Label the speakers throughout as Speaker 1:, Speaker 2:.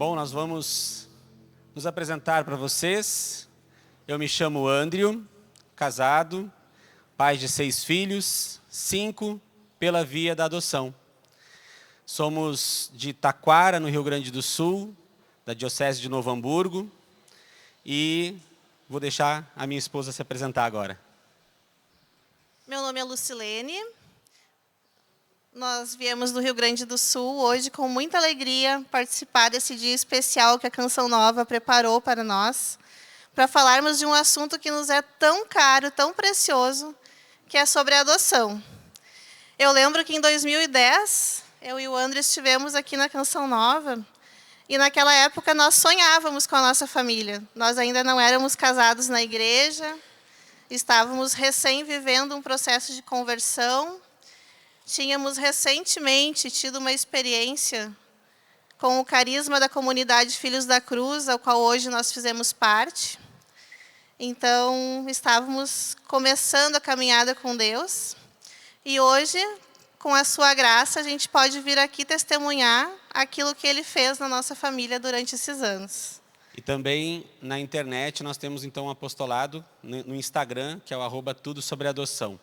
Speaker 1: Bom, nós vamos nos apresentar para vocês. Eu me chamo Andrew, casado, pai de 6 filhos, 5 pela via da adoção. Somos de Taquara, no Rio Grande do Sul, da Diocese de Novo Hamburgo, e vou deixar a minha esposa se apresentar agora.
Speaker 2: Meu nome é Lucilene. Nós viemos do Rio Grande do Sul hoje com muita alegria participar desse dia especial que a Canção Nova preparou para nós, para falarmos de um assunto que nos é tão caro, tão precioso, que é sobre a adoção. Eu lembro que em 2010, eu e o André estivemos aqui na Canção Nova, e naquela época nós sonhávamos com a nossa família. Nós ainda não éramos casados na igreja, estávamos recém vivendo um processo de conversão. Tínhamos recentemente tido uma experiência com o carisma da comunidade Filhos da Cruz, ao qual hoje nós fizemos parte. Então, estávamos começando a caminhada com Deus. E hoje, com a sua graça, a gente pode vir aqui testemunhar aquilo que Ele fez na nossa família durante esses anos.
Speaker 1: E também na internet nós temos então um apostolado no Instagram, que é o @tudosobreadoção.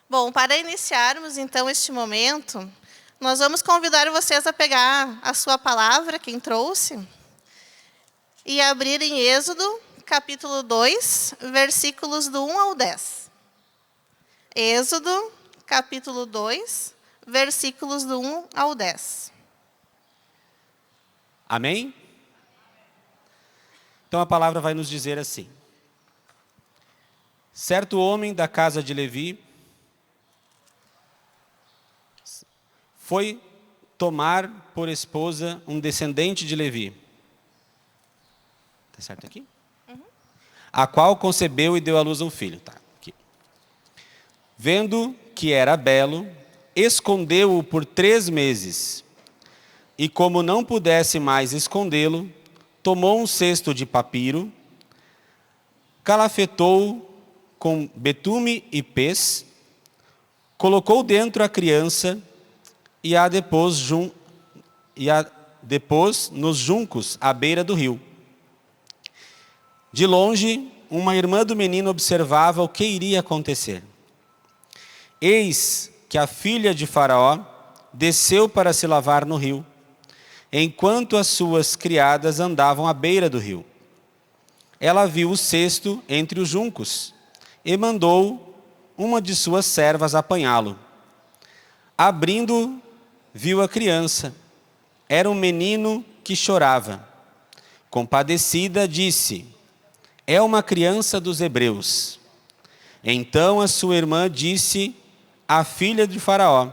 Speaker 2: Bom, para iniciarmos então este momento, nós vamos convidar vocês a pegar a sua palavra, quem trouxe, e abrir em Êxodo, capítulo 2, versículos do 1 ao 10. Êxodo, capítulo 2, versículos do 1 ao 10.
Speaker 1: Amém? Então a palavra vai nos dizer assim: certo homem da casa de Levi foi tomar por esposa um descendente de Levi. Está certo aqui? Uhum. A qual concebeu e deu à luz um filho. Tá, aqui. Vendo que era belo, escondeu-o por 3 meses. E como não pudesse mais escondê-lo, tomou um cesto de papiro, calafetou-o com betume e pez, colocou dentro a criança e a depôs nos juncos à beira do rio. De longe, uma irmã do menino observava o que iria acontecer. Eis que a filha de Faraó desceu para se lavar no rio, enquanto as suas criadas andavam à beira do rio. Ela viu o cesto entre os juncos e mandou uma de suas servas apanhá-lo. Abrindo, viu a criança. Era um menino que chorava. Compadecida, disse: é uma criança dos hebreus. Então a sua irmã disse à filha de Faraó: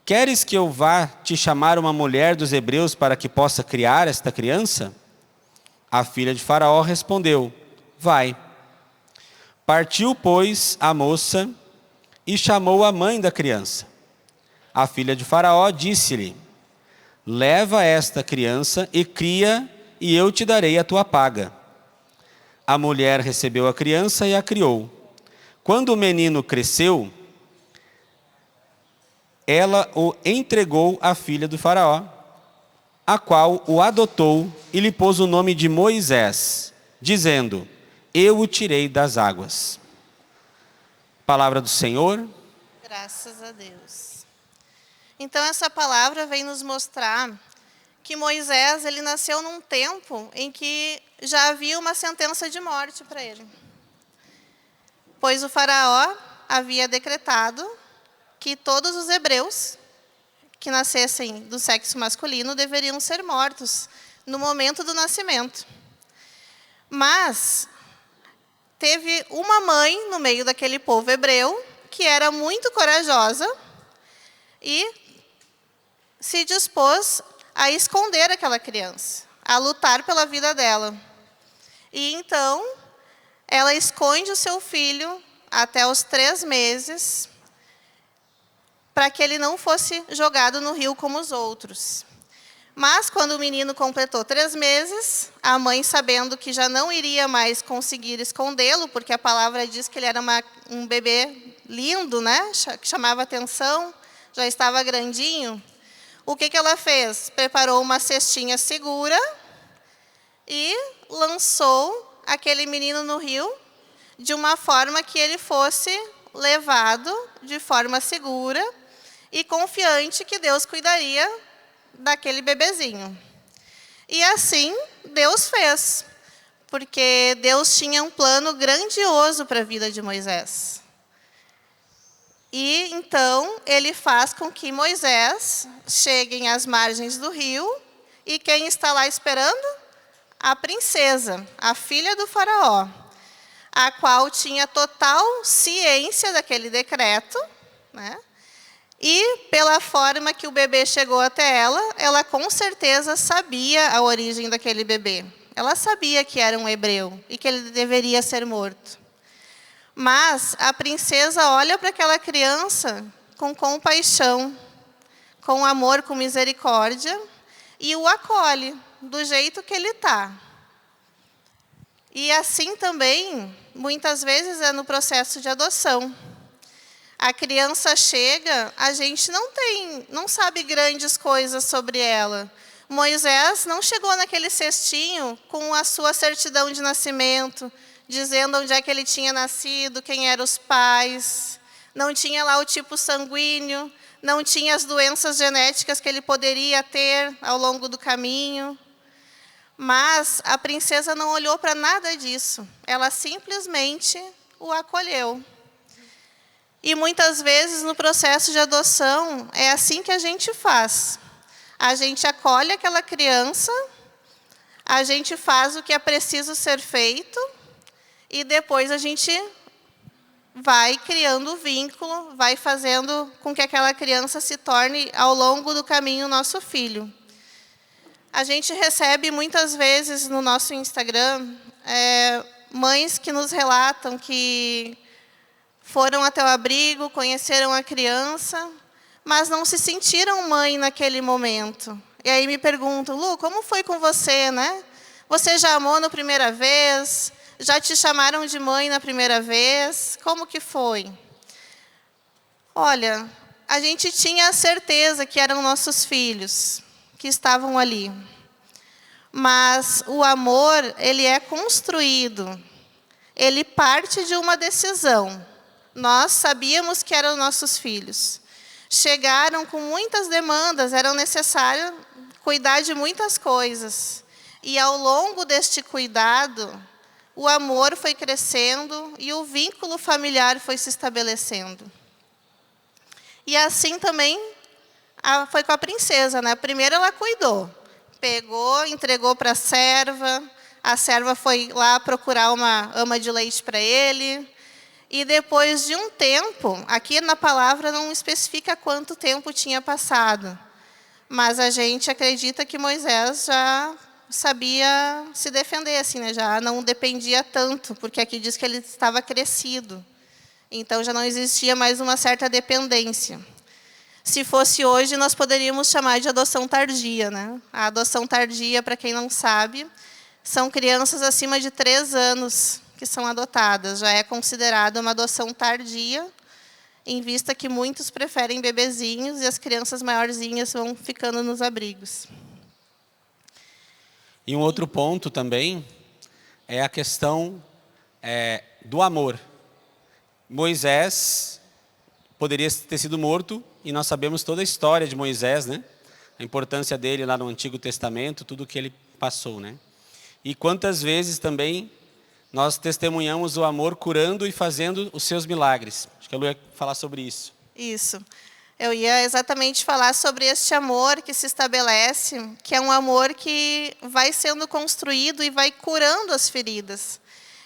Speaker 1: queres que eu vá te chamar uma mulher dos hebreus para que possa criar esta criança? A filha de Faraó respondeu: vai. Partiu, pois, a moça e chamou a mãe da criança. A filha de Faraó disse-lhe: leva esta criança e cria, e eu te darei a tua paga. A mulher recebeu a criança e a criou. Quando o menino cresceu, ela o entregou à filha do Faraó, a qual o adotou e lhe pôs o nome de Moisés, dizendo: eu o tirei das águas. Palavra do Senhor.
Speaker 2: Graças a Deus. Então essa palavra vem nos mostrar que Moisés, ele nasceu num tempo em que já havia uma sentença de morte para ele. Pois o Faraó havia decretado que todos os hebreus que nascessem do sexo masculino deveriam ser mortos no momento do nascimento. Mas teve uma mãe no meio daquele povo hebreu que era muito corajosa e se dispôs a esconder aquela criança, a lutar pela vida dela. E então, ela esconde o seu filho até os 3 meses, para que ele não fosse jogado no rio como os outros. Mas, quando o menino completou 3 meses, a mãe, sabendo que já não iria mais conseguir escondê-lo, porque a palavra diz que ele era um bebê lindo, né? Que chamava atenção, já estava grandinho, O que ela fez? Preparou uma cestinha segura e lançou aquele menino no rio de uma forma que ele fosse levado de forma segura e confiante que Deus cuidaria daquele bebezinho. E assim Deus fez, porque Deus tinha um plano grandioso para a vida de Moisés. E então ele faz com que Moisés chegue às margens do rio, e quem está lá esperando? A princesa, a filha do faraó, a qual tinha total ciência daquele decreto, né? E pela forma que o bebê chegou até ela, ela com certeza sabia a origem daquele bebê. Ela sabia que era um hebreu e que ele deveria ser morto. Mas a princesa olha para aquela criança com compaixão, com amor, com misericórdia, e o acolhe do jeito que ele está. E assim também, muitas vezes, é no processo de adoção. A criança chega, a gente não sabe grandes coisas sobre ela. Moisés não chegou naquele cestinho com a sua certidão de nascimento, dizendo onde é que ele tinha nascido, quem eram os pais. Não tinha lá o tipo sanguíneo, não tinha as doenças genéticas que ele poderia ter ao longo do caminho. Mas a princesa não olhou para nada disso. Ela simplesmente o acolheu. E muitas vezes no processo de adoção é assim que a gente faz. A gente acolhe aquela criança, a gente faz o que é preciso ser feito e depois a gente vai criando vínculo, vai fazendo com que aquela criança se torne ao longo do caminho nosso filho. A gente recebe muitas vezes no nosso Instagram mães que nos relatam que foram até o abrigo, conheceram a criança, mas não se sentiram mãe naquele momento. E aí me perguntam: Lu, como foi com você, né? Você já amou na primeira vez? Já te chamaram de mãe na primeira vez? Como que foi? Olha, a gente tinha a certeza que eram nossos filhos, que estavam ali. Mas o amor, ele é construído. Ele parte de uma decisão. Nós sabíamos que eram nossos filhos. Chegaram com muitas demandas, era necessário cuidar de muitas coisas. E ao longo deste cuidado, o amor foi crescendo e o vínculo familiar foi se estabelecendo. E assim também foi com a princesa, né? Primeiro ela cuidou, pegou, entregou para a serva foi lá procurar uma ama de leite para ele. E depois de um tempo, aqui na palavra não especifica quanto tempo tinha passado, mas a gente acredita que Moisés já sabia se defender, assim, né? Já não dependia tanto, porque aqui diz que ele estava crescido. Então já não existia mais uma certa dependência. Se fosse hoje, nós poderíamos chamar de adoção tardia, né? A adoção tardia, para quem não sabe, são crianças acima de 3 anos que são adotadas. Já é considerada uma adoção tardia, em vista que muitos preferem bebezinhos e as crianças maiorzinhas vão ficando nos abrigos.
Speaker 1: E um outro ponto também é a questão do amor. Moisés poderia ter sido morto, e nós sabemos toda a história de Moisés, né? A importância dele lá no Antigo Testamento, tudo que ele passou, né? E quantas vezes também nós testemunhamos o amor curando e fazendo os seus milagres. Acho que a Lu ia falar sobre isso.
Speaker 2: Isso. Eu ia exatamente falar sobre este amor que se estabelece, que é um amor que vai sendo construído e vai curando as feridas.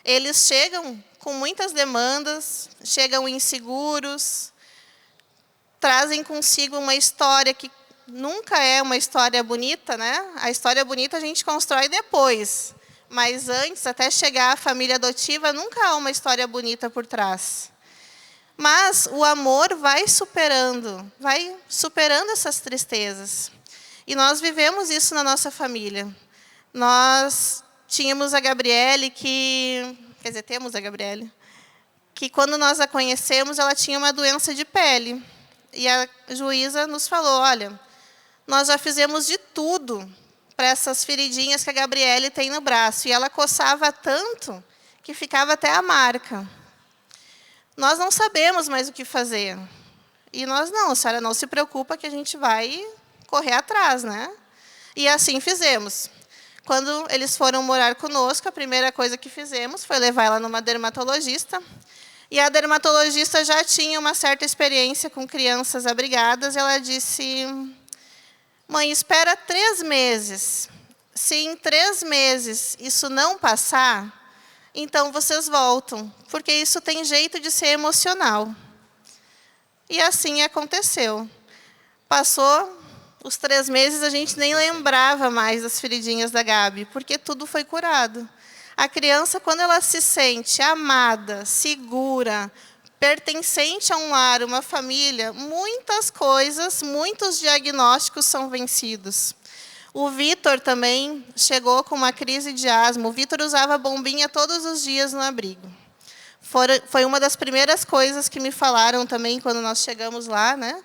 Speaker 2: Eles chegam com muitas demandas, chegam inseguros, trazem consigo uma história que nunca é uma história bonita, né? A história bonita a gente constrói depois. Mas antes, até chegar à família adotiva, nunca há uma história bonita por trás. Mas o amor vai superando essas tristezas. E nós vivemos isso na nossa família. Nós tínhamos a Gabriele temos a Gabriele, que quando nós a conhecemos, ela tinha uma doença de pele. E a juíza nos falou: olha, nós já fizemos de tudo para essas feridinhas que a Gabriele tem no braço. E ela coçava tanto que ficava até a marca. Nós não sabemos mais o que fazer. E nós não, a senhora não se preocupa que a gente vai correr atrás, né? E assim fizemos. Quando eles foram morar conosco, a primeira coisa que fizemos foi levar ela numa dermatologista. E a dermatologista já tinha uma certa experiência com crianças abrigadas. Ela disse: mãe, espera 3 meses. Se em 3 meses isso não passar, então vocês voltam, porque isso tem jeito de ser emocional. E assim aconteceu. Passou os 3 meses, a gente nem lembrava mais das feridinhas da Gabi, porque tudo foi curado. A criança, quando ela se sente amada, segura, pertencente a um lar, uma família, muitas coisas, muitos diagnósticos são vencidos. O Vitor também chegou com uma crise de asma. O Vitor usava bombinha todos os dias no abrigo. Foi uma das primeiras coisas que me falaram também quando nós chegamos lá, né?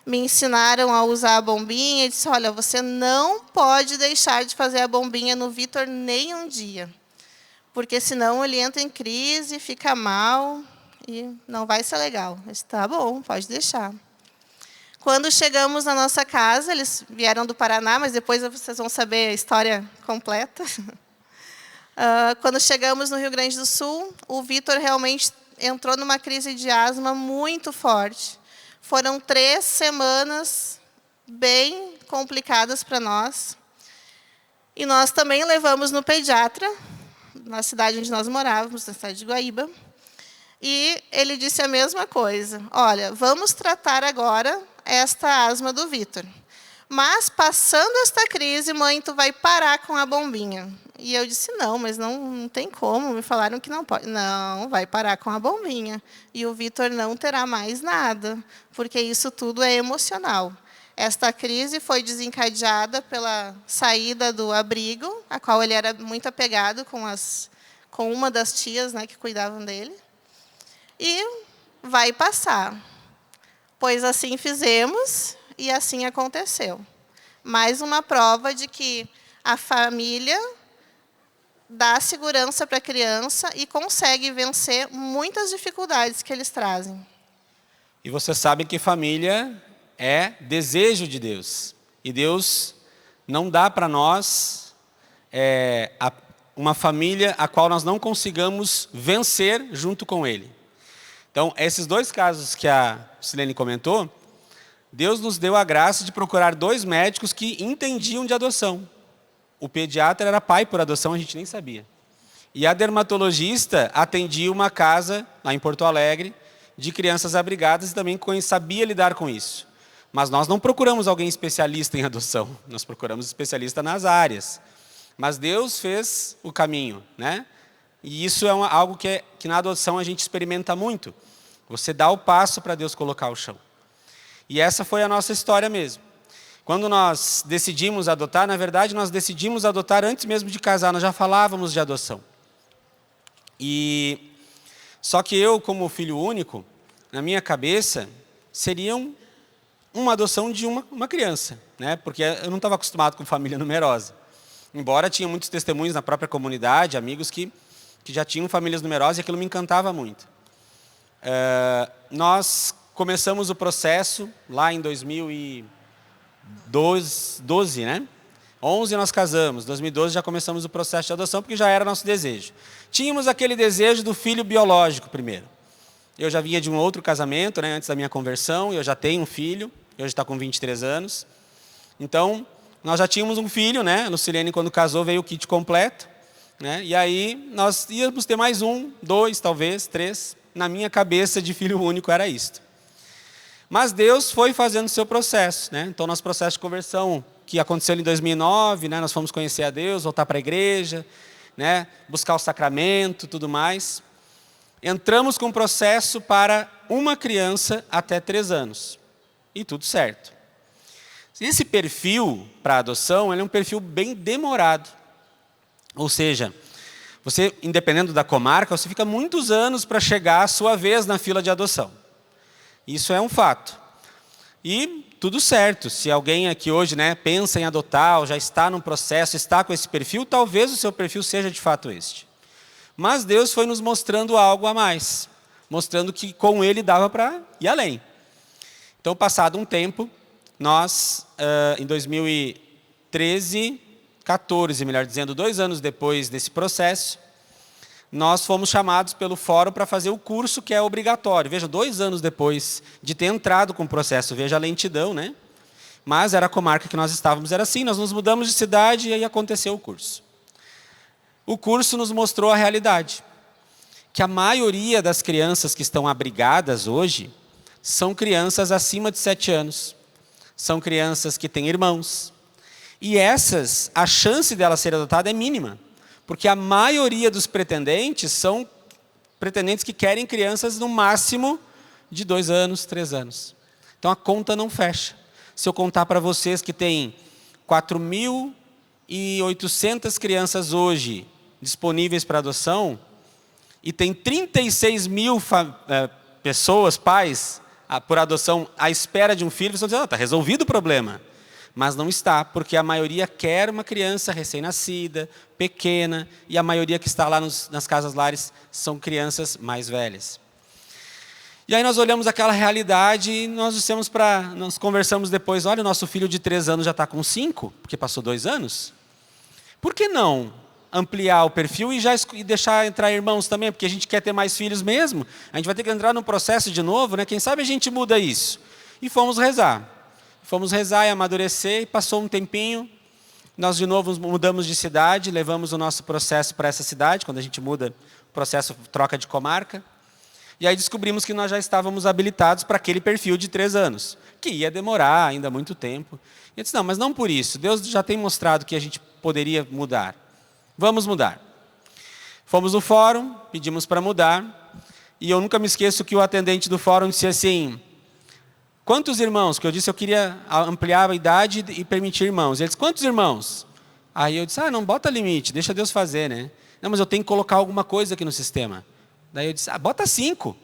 Speaker 2: Me ensinaram a usar a bombinha. E disse: olha, você não pode deixar de fazer a bombinha no Vitor nem um dia, porque senão ele entra em crise, fica mal e não vai ser legal. Eu disse: tá bom, pode deixar. Quando chegamos na nossa casa, eles vieram do Paraná, mas depois vocês vão saber a história completa. Quando chegamos no Rio Grande do Sul, o Vitor realmente entrou numa crise de asma muito forte. Foram 3 semanas bem complicadas para nós. E nós também levamos no pediatra, na cidade onde nós morávamos, na cidade de Guaíba. E ele disse a mesma coisa: olha, vamos tratar agora esta asma do Vitor. Mas, passando esta crise, mãe, tu vai parar com a bombinha. E eu disse: não, mas não tem como. Me falaram que não pode. Não, vai parar com a bombinha. E o Vitor não terá mais nada, porque isso tudo é emocional. Esta crise foi desencadeada pela saída do abrigo, a qual ele era muito apegado com uma das tias, né, que cuidavam dele. E vai passar. Pois assim fizemos e assim aconteceu. Mais uma prova de que a família dá segurança para a criança e consegue vencer muitas dificuldades que eles trazem.
Speaker 1: E você sabe que família é desejo de Deus. E Deus não dá para nós uma família a qual nós não consigamos vencer junto com Ele. Então, esses 2 casos que a Silene comentou, Deus nos deu a graça de procurar 2 médicos que entendiam de adoção. O pediatra era pai por adoção, a gente nem sabia. E a dermatologista atendia uma casa, lá em Porto Alegre, de crianças abrigadas e também sabia lidar com isso. Mas nós não procuramos alguém especialista em adoção, nós procuramos especialista nas áreas. Mas Deus fez o caminho, né? E isso é algo que na adoção a gente experimenta muito. Você dá o passo para Deus colocar o chão. E essa foi a nossa história mesmo. Quando nós decidimos adotar, na verdade, nós decidimos adotar antes mesmo de casar, nós já falávamos de adoção. Só que eu, como filho único, na minha cabeça, seria uma adoção de uma criança, né? Porque eu não estava acostumado com família numerosa. Embora tinha muitos testemunhos na própria comunidade, amigos que já tinham famílias numerosas, e aquilo me encantava muito. Nós começamos o processo lá em 2012, né? 2011 nós casamos, 2012 já começamos o processo de adoção, porque já era nosso desejo. Tínhamos aquele desejo do filho biológico primeiro. Eu já vinha de um outro casamento, né, antes da minha conversão, eu já tenho um filho, hoje está com 23 anos. Então, nós já tínhamos um filho, né? A Lucilene, quando casou, veio o kit completo, né? E aí nós íamos ter mais 1, 2, talvez 3. Na minha cabeça de filho único era isto. Mas Deus foi fazendo o seu processo, né? Então, nosso processo de conversão, que aconteceu em 2009, né? Nós fomos conhecer a Deus, voltar para a igreja, né? Buscar o sacramento, tudo mais. Entramos com um processo para uma criança até 3 anos. E tudo certo. Esse perfil para adoção, ele é um perfil bem demorado. Ou seja, você, independendo da comarca, você fica muitos anos para chegar à sua vez na fila de adoção. Isso é um fato. E tudo certo. Se alguém aqui hoje, né, pensa em adotar, ou já está num processo, está com esse perfil, talvez o seu perfil seja de fato este. Mas Deus foi nos mostrando algo a mais, mostrando que com Ele dava para ir além. Então, passado um tempo, nós, em 2013, 14, melhor dizendo, 2 anos depois desse processo, nós fomos chamados pelo fórum para fazer o curso que é obrigatório. Veja, 2 anos depois de ter entrado com o processo, veja a lentidão, né? Mas era a comarca que nós estávamos, era assim, nós nos mudamos de cidade e aí aconteceu o curso. O curso nos mostrou a realidade, que a maioria das crianças que estão abrigadas hoje são crianças acima de 7 anos, são crianças que têm irmãos, e essas, a chance delas serem adotadas é mínima. Porque a maioria dos pretendentes são pretendentes que querem crianças no máximo de 2 anos, 3 anos. Então a conta não fecha. Se eu contar para vocês que tem 4.800 crianças hoje disponíveis para adoção, e tem 36 mil pessoas, pais, por adoção à espera de um filho, vocês vão dizer, está resolvido o problema. Mas não está, porque a maioria quer uma criança recém-nascida, pequena, e a maioria que está lá nas casas lares são crianças mais velhas. E aí nós olhamos aquela realidade e nós conversamos depois, olha, o nosso filho de 3 anos já está com 5, porque passou 2 anos. Por que não ampliar o perfil e deixar entrar irmãos também? Porque a gente quer ter mais filhos mesmo, a gente vai ter que entrar num processo de novo, né? Quem sabe a gente muda isso. E fomos rezar. Fomos rezar e amadurecer, e passou um tempinho, nós de novo mudamos de cidade, levamos o nosso processo para essa cidade, quando a gente muda, o processo troca de comarca, e aí descobrimos que nós já estávamos habilitados para aquele perfil de 3 anos, que ia demorar ainda muito tempo. E eu disse, não, mas não por isso, Deus já tem mostrado que a gente poderia mudar, vamos mudar. Fomos no fórum, pedimos para mudar, e eu nunca me esqueço que o atendente do fórum disse assim, quantos irmãos? Que eu disse, eu queria ampliar a idade e permitir irmãos. Ele disse, quantos irmãos? Aí eu disse, não bota limite, deixa Deus fazer, né? Não, mas eu tenho que colocar alguma coisa aqui no sistema. Daí eu disse, bota 5.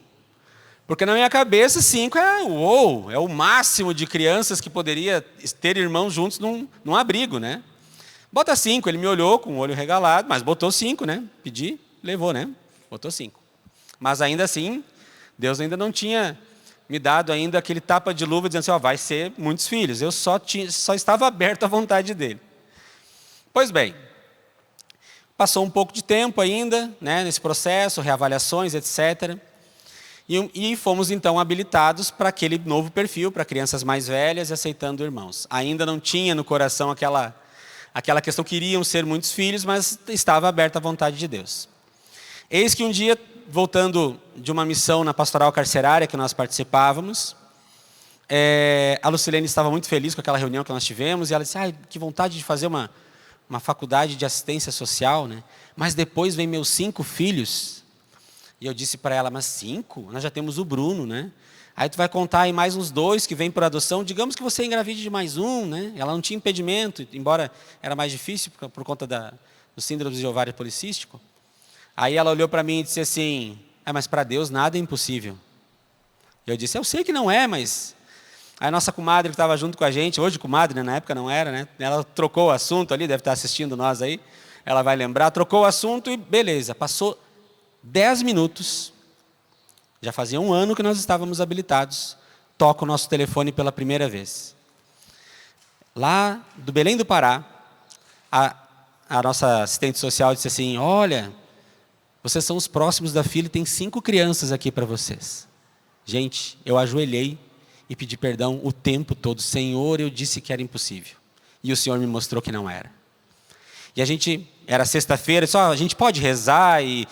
Speaker 1: Porque na minha cabeça 5 é o máximo de crianças que poderia ter irmãos juntos num abrigo, né? Bota 5, ele me olhou com o olho regalado, mas botou 5, né? Pedi, levou, né? Botou 5. Mas ainda assim, Deus ainda não tinha me dado ainda aquele tapa de luva dizendo assim, vai ser muitos filhos. Eu só estava aberto à vontade dele. Pois bem, passou um pouco de tempo ainda, né, nesse processo, reavaliações, etc. E fomos então habilitados para aquele novo perfil, para crianças mais velhas e aceitando irmãos. Ainda não tinha no coração aquela questão que iriam ser muitos filhos, mas estava aberta à vontade de Deus. Eis que um dia, voltando de uma missão na pastoral carcerária que nós participávamos, a Lucilene estava muito feliz com aquela reunião que nós tivemos, e ela disse, que vontade de fazer uma faculdade de assistência social, né? Mas depois vem meus 5 filhos. E eu disse para ela, mas 5? Nós já temos o Bruno, né? Aí tu vai contar aí mais uns 2 que vêm por adoção, digamos que você engravide de mais um, né? Ela não tinha impedimento, embora era mais difícil por conta do síndrome de ovário policístico. Aí ela olhou para mim e disse assim, mas para Deus nada é impossível. Eu disse, eu sei que não é, mas... Aí a nossa comadre que estava junto com a gente, hoje comadre, né? Na época não era, né? Ela trocou o assunto ali, deve estar assistindo nós aí, ela vai lembrar, trocou o assunto e beleza, passou 10 minutos, já fazia 1 ano que nós estávamos habilitados, toca o nosso telefone pela primeira vez. Lá do Belém do Pará, a nossa assistente social disse assim, olha... Vocês são os próximos da fila e tem 5 crianças aqui para vocês. Gente, eu ajoelhei e pedi perdão o tempo todo. Senhor, eu disse que era impossível. E o Senhor me mostrou que não era. E era sexta-feira, a gente pode rezar e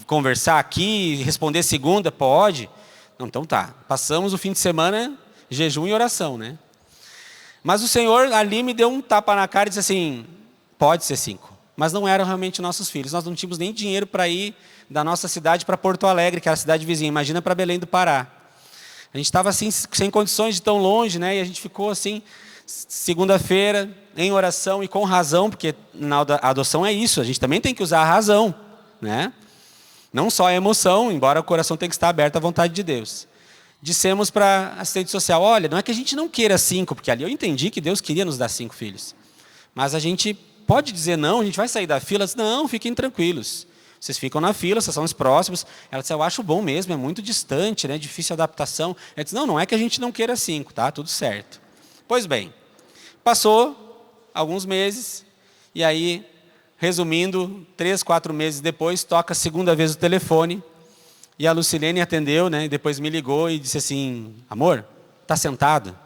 Speaker 1: conversar aqui, responder segunda? Pode. Não, então tá. Passamos o fim de semana, jejum e oração, né? Mas o Senhor ali me deu um tapa na cara e disse assim, pode ser 5. Mas não eram realmente nossos filhos. Nós não tínhamos nem dinheiro para ir da nossa cidade para Porto Alegre, que era a cidade vizinha. Imagina para Belém do Pará. A gente estava assim, sem condições de tão longe, né? E a gente ficou assim, segunda-feira, em oração e com razão, porque na adoção é isso, a gente também tem que usar a razão, né? Não só a emoção, embora o coração tenha que estar aberto à vontade de Deus. dissemos para a assistente social, olha, não é que a gente não queira 5, porque ali eu entendi que Deus queria nos dar 5 filhos. Mas a gente pode dizer não, a gente vai sair da fila. Ela disse, não, fiquem tranquilos. Vocês ficam na fila, vocês são os próximos. Ela disse, eu acho bom mesmo, é muito distante, né, difícil adaptação. Ela disse, não é que a gente não queira 5, tá? Tudo certo. Pois bem, passou alguns meses, e aí, resumindo, 3, 4 meses depois, toca a segunda vez o telefone, e a Lucilene atendeu, né, e depois me ligou e disse assim, amor, está sentado?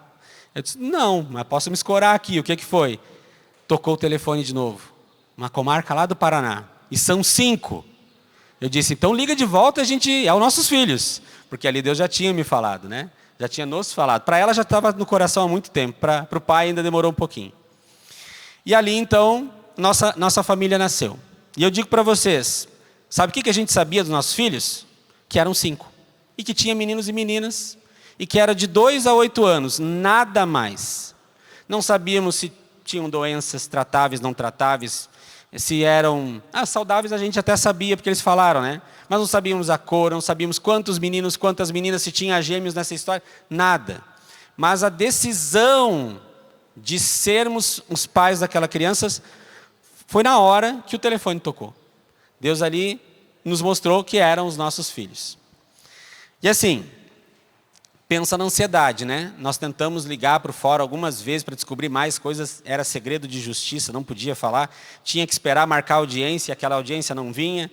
Speaker 1: Eu disse, não, mas posso me escorar aqui, o que foi? Tocou o telefone de novo, uma comarca lá do Paraná, e são 5. Eu disse, então liga de volta, a gente é os nossos filhos, porque ali Deus já tinha me falado, né? Já tinha nos falado. Para ela já estava no coração há muito tempo, para o pai ainda demorou um pouquinho. E ali então, nossa família nasceu. E eu digo para vocês, sabe o que a gente sabia dos nossos filhos? Que eram 5. E que tinha meninos e meninas, e que era de 2 a 8 anos, nada mais. Não sabíamos se tinham doenças tratáveis, não tratáveis, se eram saudáveis, a gente até sabia, porque eles falaram, né? Mas não sabíamos a cor, não sabíamos quantos meninos, quantas meninas, se tinha gêmeos nessa história, nada. Mas a decisão de sermos os pais daquela criança foi na hora que o telefone tocou. Deus ali nos mostrou que eram os nossos filhos. E assim, pensa na ansiedade, né? Nós tentamos ligar para o fora algumas vezes para descobrir mais coisas, era segredo de justiça, não podia falar, tinha que esperar marcar a audiência, aquela audiência não vinha,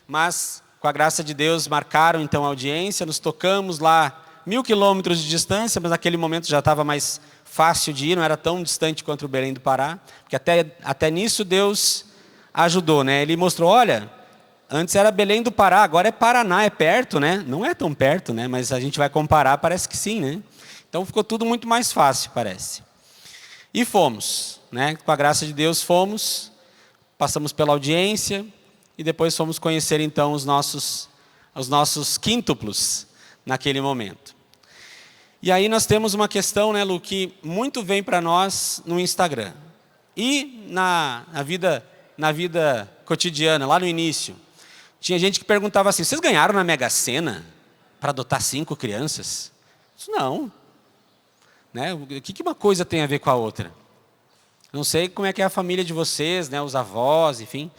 Speaker 1: mas com a graça de Deus marcaram então a audiência, nos tocamos lá 1000 quilômetros de distância, mas naquele momento já estava mais fácil de ir, não era tão distante quanto o Belém do Pará, porque até nisso Deus ajudou, né? Ele mostrou, olha, antes era Belém do Pará, agora é Paraná, é perto, né? Não é tão perto, né? Mas a gente vai comparar, parece que sim, né? Então ficou tudo muito mais fácil, parece. E fomos, né? Com a graça de Deus fomos, passamos pela audiência e depois fomos conhecer então os nossos quíntuplos naquele momento. E aí nós temos uma questão, né, Lu, que muito vem para nós no Instagram. E na vida cotidiana, lá no início. Tinha gente que perguntava assim, vocês ganharam na Mega Sena para adotar 5 crianças? Isso não. Né? O que uma coisa tem a ver com a outra? Não sei como é que é a família de vocês, né? Os avós, enfim.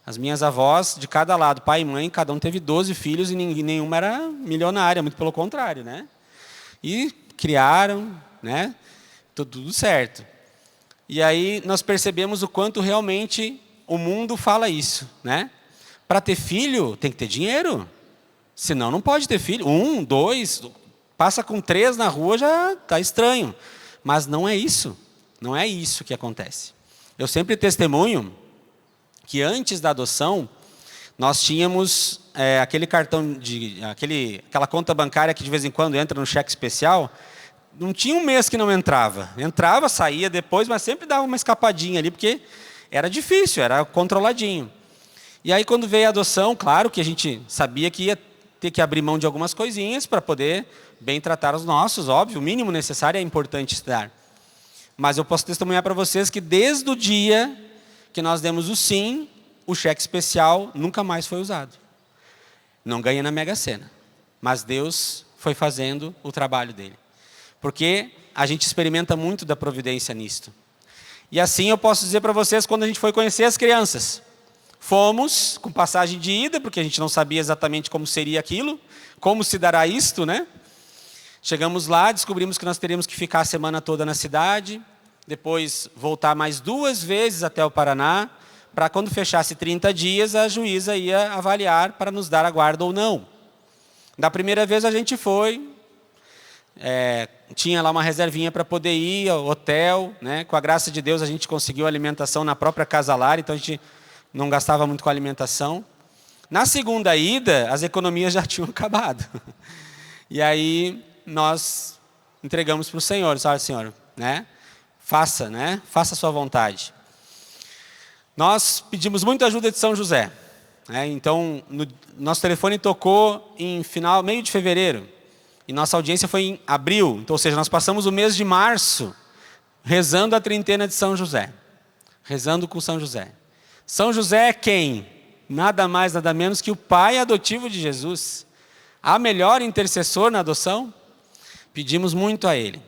Speaker 1: As minhas avós, de cada lado, pai e mãe, cada um teve 12 filhos e nenhuma era milionária, muito pelo contrário, né? E criaram, né? Tudo certo. E aí nós percebemos o quanto realmente o mundo fala isso, né? Para ter filho, tem que ter dinheiro. Senão não pode ter filho. 1, 2, passa com 3 na rua, já está estranho. Mas não é isso. Não é isso que acontece. Eu sempre testemunho que antes da adoção, nós tínhamos aquele cartão, aquela conta bancária que de vez em quando entra no cheque especial. Não tinha um mês que não entrava. Entrava, saía depois, mas sempre dava uma escapadinha ali, porque era difícil, era controladinho. E aí, quando veio a adoção, claro que a gente sabia que ia ter que abrir mão de algumas coisinhas para poder bem tratar os nossos, óbvio, o mínimo necessário é importante estar. Mas eu posso testemunhar para vocês que desde o dia que nós demos o sim, o cheque especial nunca mais foi usado. Não ganha na Mega Sena, mas Deus foi fazendo o trabalho dele. Porque a gente experimenta muito da providência nisto. E assim eu posso dizer para vocês, quando a gente foi conhecer as crianças, fomos com passagem de ida, porque a gente não sabia exatamente como seria aquilo, como se dará isto, né? Chegamos lá, descobrimos que nós teríamos que ficar a semana toda na cidade, depois voltar mais 2 vezes até o Paraná, para quando fechasse 30 dias, a juíza ia avaliar para nos dar a guarda ou não. Da primeira vez a gente foi, tinha lá uma reservinha para poder ir ao hotel, né? Com a graça de Deus a gente conseguiu alimentação na própria Casa Lar, então a gente não gastava muito com alimentação. Na segunda ida, as economias já tinham acabado. E aí nós entregamos para o Senhor, sabe, Senhor, né? Faça a sua vontade. Nós pedimos muita ajuda de São José. Né? Então, nosso telefone tocou em meio de fevereiro. E nossa audiência foi em abril. Então, ou seja, nós passamos o mês de março rezando a trintena de São José. Rezando com São José. São José é quem? Nada mais, nada menos que o pai adotivo de Jesus. Há melhor intercessor na adoção? Pedimos muito a Ele,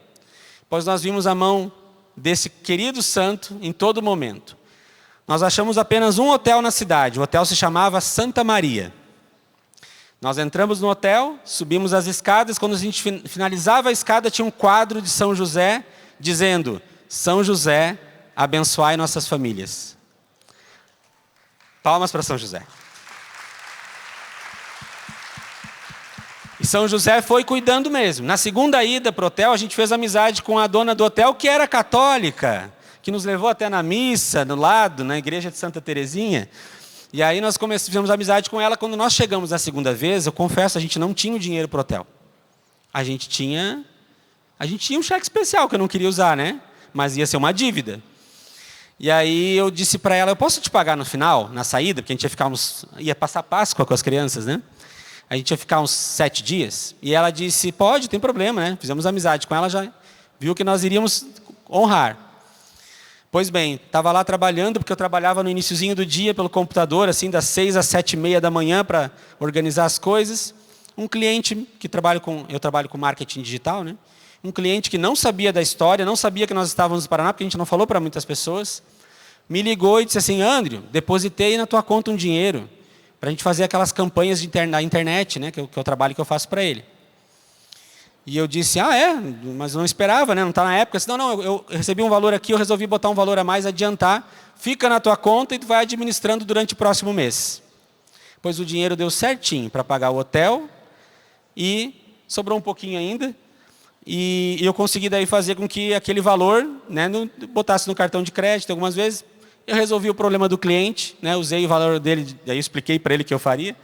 Speaker 1: pois nós vimos a mão desse querido santo em todo momento. Nós achamos apenas um hotel na cidade, o hotel se chamava Santa Maria. Nós entramos no hotel, subimos as escadas, quando a gente finalizava a escada tinha um quadro de São José, dizendo: São José, abençoai nossas famílias. Palmas para São José. E São José foi cuidando mesmo. Na segunda ida para o hotel, a gente fez amizade com a dona do hotel, que era católica, que nos levou até na missa, no lado, na igreja de Santa Terezinha. E aí nós fizemos amizade com ela. Quando nós chegamos a segunda vez, eu confesso, a gente não tinha o dinheiro para o hotel. A gente tinha um cheque especial que eu não queria usar, né? Mas ia ser uma dívida. E aí eu disse para ela: eu posso te pagar no final, na saída? Porque a gente ia passar Páscoa com as crianças, né? A gente ia ficar uns 7 dias. E ela disse: pode, tem problema, né? Fizemos amizade com ela, já viu que nós iríamos honrar. Pois bem, estava lá trabalhando, porque eu trabalhava no iniciozinho do dia pelo computador, assim, das 6 às 7h30 da manhã, para organizar as coisas. Um cliente que eu trabalho com marketing digital, né? Um cliente que não sabia da história, não sabia que nós estávamos no Paraná, porque a gente não falou para muitas pessoas, me ligou e disse assim: André, depositei na tua conta um dinheiro para a gente fazer aquelas campanhas na internet, né, que é o trabalho que eu faço para ele. E eu disse: ah, é? Mas não esperava, né? Não está na época. Eu disse: não, eu recebi um valor aqui, eu resolvi botar um valor a mais, adiantar, fica na tua conta e tu vai administrando durante o próximo mês. Pois o dinheiro deu certinho para pagar o hotel e sobrou um pouquinho ainda. E eu consegui daí fazer com que aquele valor, né, botasse no cartão de crédito algumas vezes. Eu resolvi o problema do cliente, né, usei o valor dele, daí eu expliquei para ele o que eu faria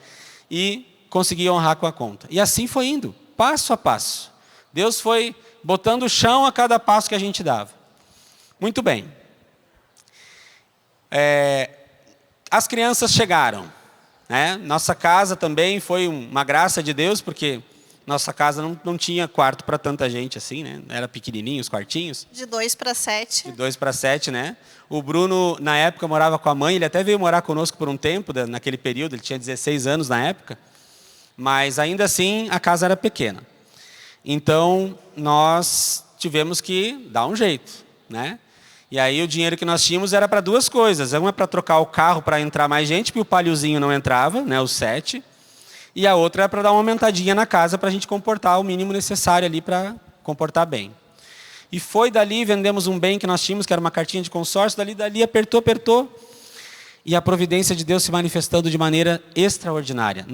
Speaker 1: e consegui honrar com a conta. E assim foi indo, passo a passo. Deus foi botando o chão a cada passo que a gente dava. Muito bem. As crianças chegaram, né? Nossa casa também foi uma graça de Deus, porque nossa casa não tinha quarto para tanta gente assim, né? Era pequenininho os quartinhos.
Speaker 2: De 2 para 7.
Speaker 1: De 2 para 7, né? O Bruno, na época, morava com a mãe. Ele até veio morar conosco por um tempo, naquele período. Ele tinha 16 anos na época. Mas, ainda assim, a casa era pequena. Então, nós tivemos que dar um jeito, né? E aí, o dinheiro que nós tínhamos era para 2 coisas. Uma para trocar o carro para entrar mais gente, porque o Paliozinho não entrava, né? Os 7. E a outra era para dar uma aumentadinha na casa, para a gente comportar o mínimo necessário ali para comportar bem. E foi dali, vendemos um bem que nós tínhamos, que era uma cartinha de consórcio, dali apertou. E a providência de Deus se manifestando de maneira extraordinária.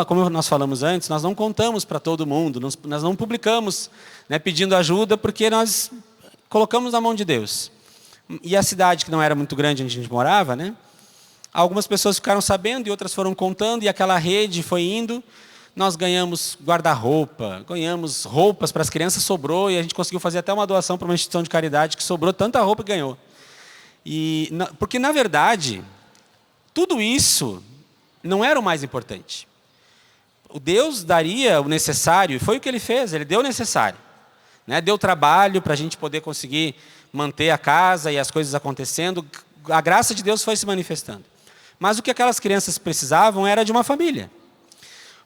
Speaker 1: Como nós falamos antes, nós não contamos para todo mundo, nós não publicamos, né, pedindo ajuda, porque nós colocamos na mão de Deus. E a cidade, que não era muito grande onde a gente morava, né? Algumas pessoas ficaram sabendo e outras foram contando, e aquela rede foi indo. Nós ganhamos guarda-roupa, ganhamos roupas para as crianças, sobrou, e a gente conseguiu fazer até uma doação para uma instituição de caridade que sobrou tanta roupa que ganhou. Porque, na verdade, tudo isso não era o mais importante. O Deus daria o necessário, e foi o que Ele fez, Ele deu o necessário, né? Deu trabalho para a gente poder conseguir manter a casa e as coisas acontecendo. A graça de Deus foi se manifestando. Mas o que aquelas crianças precisavam era de uma família.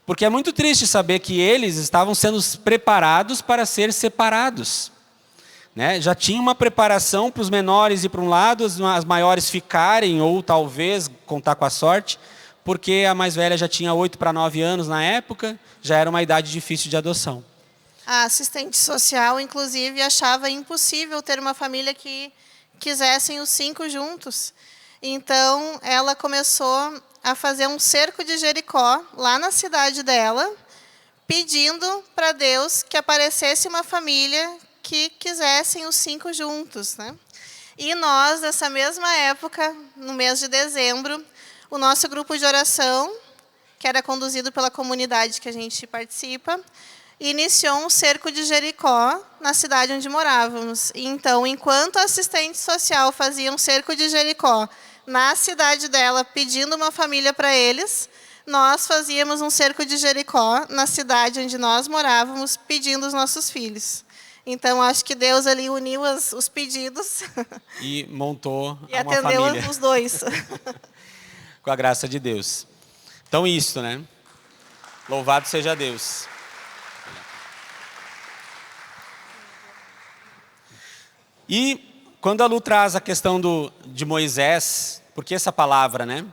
Speaker 1: Porque é muito triste saber que eles estavam sendo preparados para ser separados, né? Já tinha uma preparação para os menores ir para um lado, as maiores ficarem, ou talvez contar com a sorte, porque a mais velha já tinha 8 para 9 anos na época, já era uma idade difícil de adoção.
Speaker 2: A assistente social, inclusive, achava impossível ter uma família que quisessem os 5 juntos. Então, ela começou a fazer um cerco de Jericó, lá na cidade dela, pedindo para Deus que aparecesse uma família que quisessem os 5 juntos, né? E nós, nessa mesma época, no mês de dezembro, o nosso grupo de oração, que era conduzido pela comunidade que a gente participa, iniciou um cerco de Jericó na cidade onde morávamos. Então, enquanto a assistente social fazia um cerco de Jericó na cidade dela, pedindo uma família para eles, nós fazíamos um cerco de Jericó na cidade onde nós morávamos, pedindo os nossos filhos. Então, acho que Deus ali uniu os pedidos.
Speaker 1: E montou
Speaker 2: e
Speaker 1: uma
Speaker 2: atendeu
Speaker 1: família.
Speaker 2: os 2.
Speaker 1: Com a graça de Deus. Então, isso, né? Louvado seja Deus. E quando a Lu traz a questão de Moisés, porque essa palavra, né?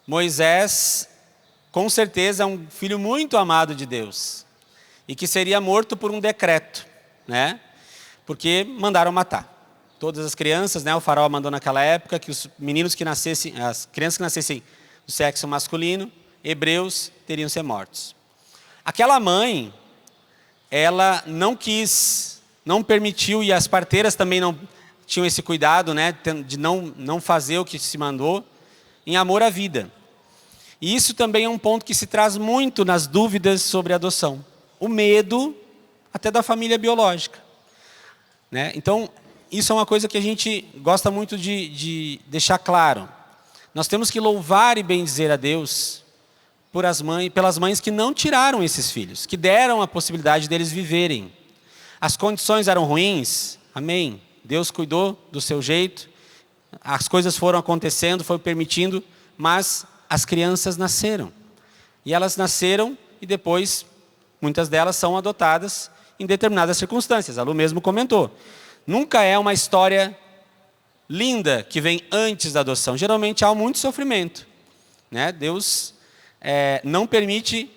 Speaker 1: Moisés, com certeza, é um filho muito amado de Deus. E que seria morto por um decreto, né? Porque mandaram matar todas as crianças, né? O faraó mandou naquela época que os meninos que nascessem, as crianças que nascessem do sexo masculino, hebreus, teriam que ser mortos. Aquela mãe, ela não quis, não permitiu, e as parteiras também não tinham esse cuidado, né? De não fazer o que se mandou, em amor à vida. E isso também é um ponto que se traz muito nas dúvidas sobre a adoção. O medo até da família biológica, né? Então, isso é uma coisa que a gente gosta muito de deixar claro. Nós temos que louvar e bendizer a Deus pelas mães que não tiraram esses filhos, que deram a possibilidade deles viverem. As condições eram ruins, amém. Deus cuidou do seu jeito, as coisas foram acontecendo, foi permitindo, mas as crianças nasceram. E elas nasceram e depois, muitas delas são adotadas em determinadas circunstâncias. A Lu mesmo comentou. Nunca é uma história linda que vem antes da adoção. Geralmente há muito sofrimento, né? Deus não permite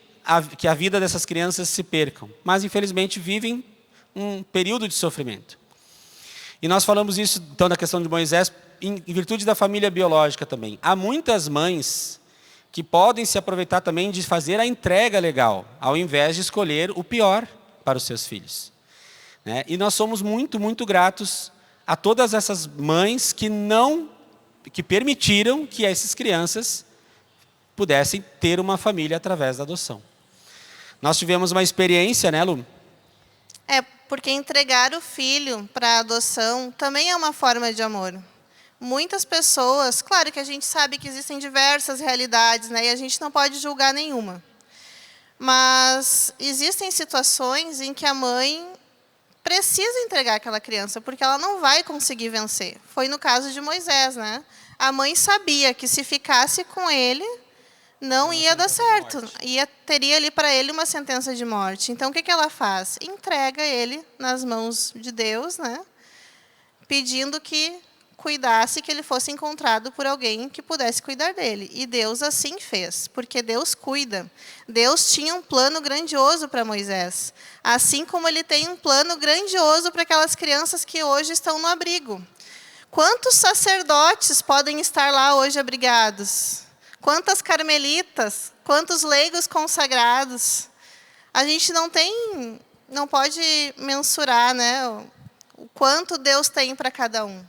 Speaker 1: que a vida dessas crianças se percam. Mas, infelizmente, vivem um período de sofrimento. E nós falamos isso, então, na questão de Moisés, em virtude da família biológica também. Há muitas mães que podem se aproveitar também de fazer a entrega legal, ao invés de escolher o pior para os seus filhos, né? E nós somos muito, muito gratos a todas essas mães que permitiram que essas crianças pudessem ter uma família através da adoção. Nós tivemos uma experiência, né, Lu?
Speaker 2: Porque entregar o filho para adoção também é uma forma de amor. Muitas pessoas, claro que a gente sabe que existem diversas realidades, né, e a gente não pode julgar nenhuma. Mas existem situações em que a mãe precisa entregar aquela criança, porque ela não vai conseguir vencer. Foi no caso de Moisés, né? A mãe sabia que se ficasse com ele, não ia dar certo. Teria ali para ele uma sentença de morte. Então, o que ela faz? Entrega ele nas mãos de Deus, né? Pedindo que cuidasse, que ele fosse encontrado por alguém que pudesse cuidar dele. E Deus assim fez, porque Deus cuida. Deus tinha um plano grandioso para Moisés, assim como ele tem um plano grandioso para aquelas crianças que hoje estão no abrigo. Quantos sacerdotes podem estar lá hoje abrigados? Quantas carmelitas? Quantos leigos consagrados? A gente não pode mensurar, né, o quanto Deus tem para cada um.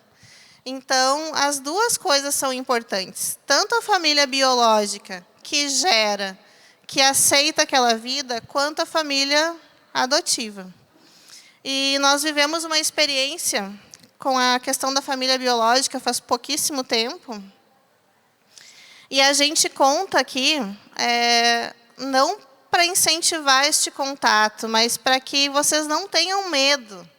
Speaker 2: Então, as duas coisas são importantes. Tanto a família biológica, que gera, que aceita aquela vida, quanto a família adotiva. E nós vivemos uma experiência com a questão da família biológica faz pouquíssimo tempo. E a gente conta aqui, não para incentivar este contato, mas para que vocês não tenham medo.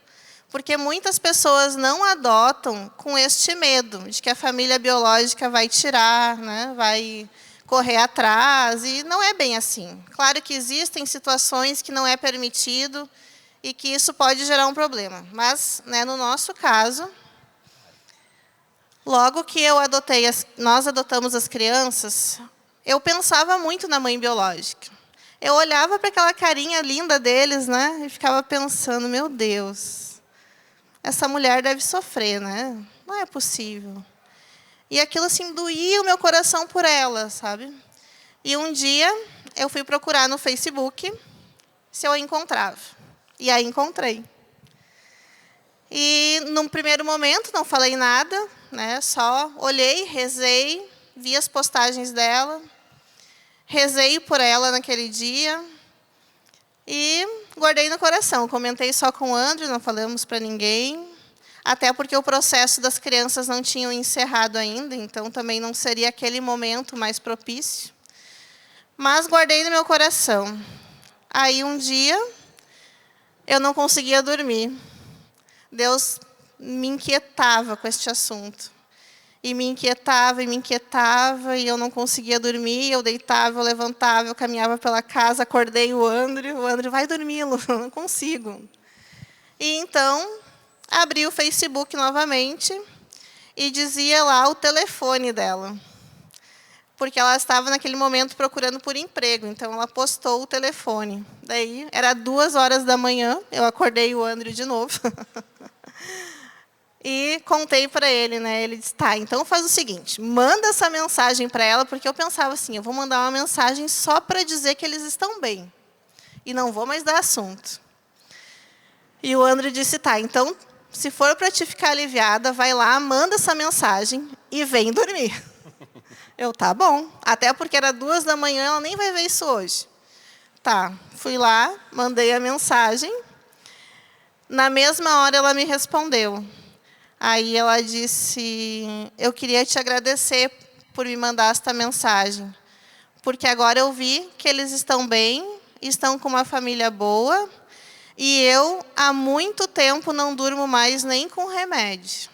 Speaker 2: Porque muitas pessoas não adotam com este medo de que a família biológica vai tirar, né, vai correr atrás, e não é bem assim. Claro que existem situações que não é permitido e que isso pode gerar um problema. Mas, né, no nosso caso, logo que nós adotamos as crianças, eu pensava muito na mãe biológica. Eu olhava para aquela carinha linda deles, né, e ficava pensando, meu Deus, essa mulher deve sofrer, né? Não é possível. E aquilo assim doía o meu coração por ela, sabe? E um dia eu fui procurar no Facebook se eu a encontrava. E aí encontrei. E num primeiro momento não falei nada, né? Só olhei, rezei, vi as postagens dela, rezei por ela naquele dia. E guardei no coração. Comentei só com o André, não falamos para ninguém. Até porque o processo das crianças não tinha encerrado ainda, então também não seria aquele momento mais propício. Mas guardei no meu coração. Aí um dia, eu não conseguia dormir. Deus me inquietava com este assunto. E me inquietava, e eu não conseguia dormir, eu deitava, eu levantava, eu caminhava pela casa, acordei o André, vai dormir, Lu, eu não consigo. E então, abri o Facebook novamente e dizia lá o telefone dela. Porque ela estava naquele momento procurando por emprego, então ela postou o telefone. Daí, era 2h da manhã, eu acordei o Andrew de novo. E contei para ele, né? Ele disse, tá, então faz o seguinte, manda essa mensagem para ela, porque eu pensava assim, eu vou mandar uma mensagem só para dizer que eles estão bem. E não vou mais dar assunto. E o Andrew disse, tá, então, se for para te ficar aliviada, vai lá, manda essa mensagem e vem dormir. Eu, tá bom. Até porque era 2h da manhã, ela nem vai ver isso hoje. Tá, fui lá, mandei a mensagem. Na mesma hora, ela me respondeu. Aí ela disse, eu queria te agradecer por me mandar esta mensagem. Porque agora eu vi que eles estão bem, estão com uma família boa, e eu, há muito tempo, não durmo mais nem com remédio.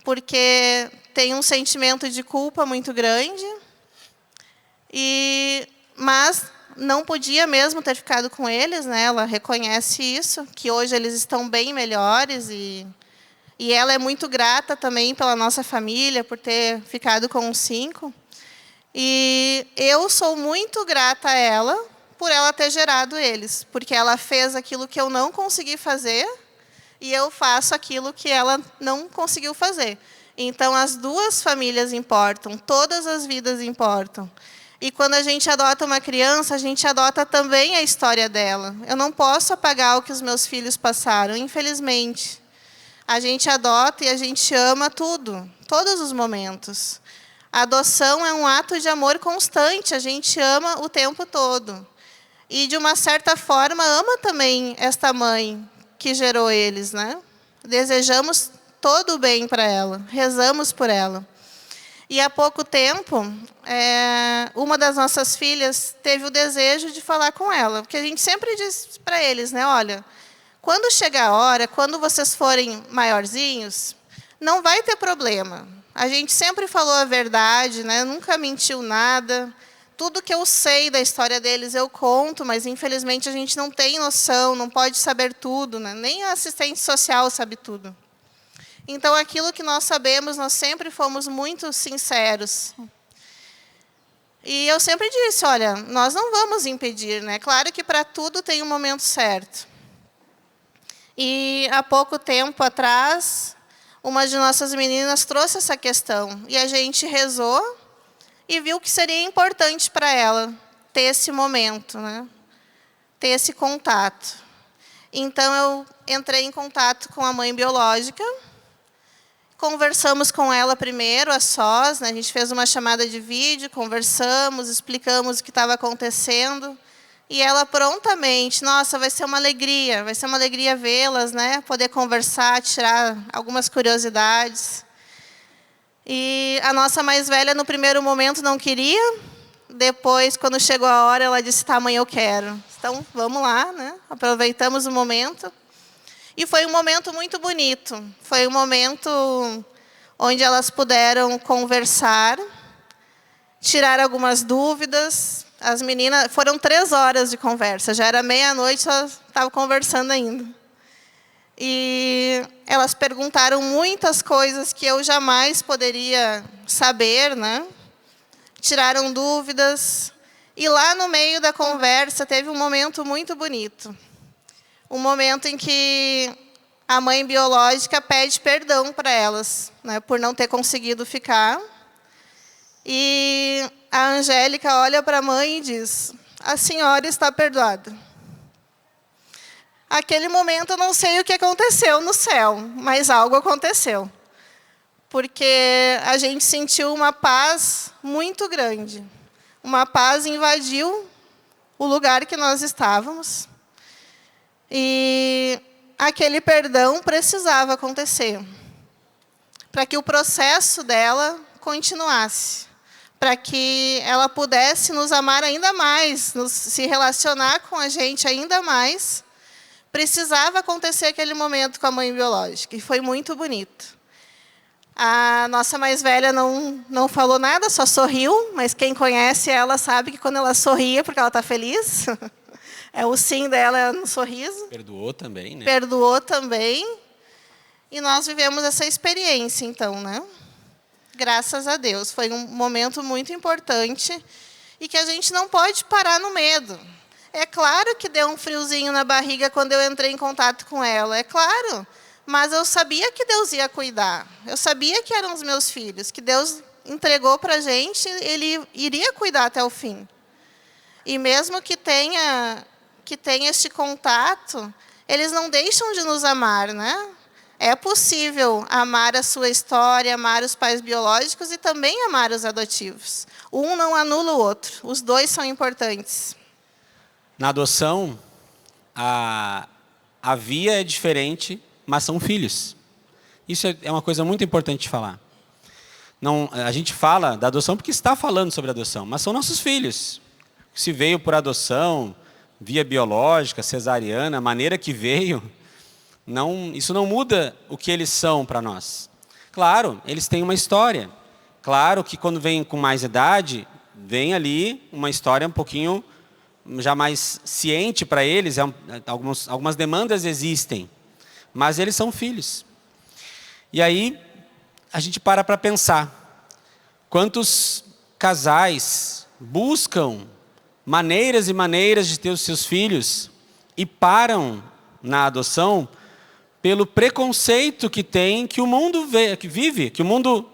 Speaker 2: Porque tenho um sentimento de culpa muito grande, mas não podia mesmo ter ficado com eles, né? Ela reconhece isso, que hoje eles estão bem melhores, e ela é muito grata também pela nossa família, por ter ficado com os 5. E eu sou muito grata a ela, por ela ter gerado eles, porque ela fez aquilo que eu não consegui fazer, e eu faço aquilo que ela não conseguiu fazer. Então, as 2 famílias importam, todas as vidas importam. E quando a gente adota uma criança, a gente adota também a história dela. Eu não posso apagar o que os meus filhos passaram, infelizmente. A gente adota e a gente ama tudo, todos os momentos. A adoção é um ato de amor constante, a gente ama o tempo todo. E, de uma certa forma, ama também esta mãe que gerou eles, né? Desejamos todo o bem para ela, rezamos por ela. E, há pouco tempo, uma das nossas filhas teve o desejo de falar com ela, porque a gente sempre diz para eles, né? Olha, quando chegar a hora, quando vocês forem maiorzinhos, não vai ter problema. A gente sempre falou a verdade, né? Nunca mentiu nada. Tudo que eu sei da história deles eu conto, mas, infelizmente, a gente não tem noção, não pode saber tudo, né? Nem a assistente social sabe tudo. Então, aquilo que nós sabemos, nós sempre fomos muito sinceros. E eu sempre disse, olha, nós não vamos impedir, né? Claro que para tudo tem um momento certo. E, há pouco tempo atrás, uma de nossas meninas trouxe essa questão. E a gente rezou e viu que seria importante para ela ter esse momento, né? Ter esse contato. Então, eu entrei em contato com a mãe biológica, conversamos com ela primeiro, a sós, né? A gente fez uma chamada de vídeo, conversamos, explicamos o que estava acontecendo. E ela prontamente, nossa, vai ser uma alegria vê-las, né? Poder conversar, tirar algumas curiosidades. E a nossa mais velha, no primeiro momento, não queria. Depois, quando chegou a hora, ela disse, tá, mãe, eu quero. Então, vamos lá, né? Aproveitamos o momento. E foi um momento muito bonito. Foi um momento onde elas puderam conversar, tirar algumas dúvidas. As meninas, foram 3 horas de conversa, já era meia-noite, elas estavam conversando ainda. E elas perguntaram muitas coisas que eu jamais poderia saber, né? Tiraram dúvidas. E lá no meio da conversa teve um momento muito bonito. Um momento em que a mãe biológica pede perdão para elas, né, por não ter conseguido ficar. E a Angélica olha para a mãe e diz, a senhora está perdoada. Aquele momento eu não sei o que aconteceu no céu, mas algo aconteceu. Porque a gente sentiu uma paz muito grande. Uma paz invadiu o lugar que nós estávamos. E aquele perdão precisava acontecer, para que o processo dela continuasse, para que ela pudesse nos amar ainda mais, se relacionar com a gente ainda mais. Precisava acontecer aquele momento com a mãe biológica, e foi muito bonito. A nossa mais velha não falou nada, só sorriu, mas quem conhece ela sabe que quando ela sorri é porque ela está feliz. É o sim dela no sorriso.
Speaker 1: Perdoou também, né?
Speaker 2: Perdoou também. E nós vivemos essa experiência, então, né? Graças a Deus. Foi um momento muito importante e que a gente não pode parar no medo. É claro que deu um friozinho na barriga quando eu entrei em contato com ela, é claro. Mas eu sabia que Deus ia cuidar. Eu sabia que eram os meus filhos, que Deus entregou para a gente, Ele iria cuidar até o fim. E mesmo que tenha este contato, eles não deixam de nos amar, né? É possível amar a sua história, amar os pais biológicos e também amar os adotivos. Um não anula o outro, os dois são importantes.
Speaker 1: Na adoção, a via é diferente, mas são filhos. Isso é uma coisa muito importante de falar. Não, a gente fala da adoção porque está falando sobre adoção, mas são nossos filhos. Se veio por adoção, via biológica, cesariana, a maneira que veio, isso não muda o que eles são para nós. Claro, eles têm uma história. Claro que quando vem com mais idade, vem ali uma história um pouquinho já mais ciente para eles, algumas demandas existem, mas eles são filhos. E aí, a gente para pensar, quantos casais buscam maneiras e maneiras de ter os seus filhos e param na adoção pelo preconceito que tem, que o mundo vive, que o mundo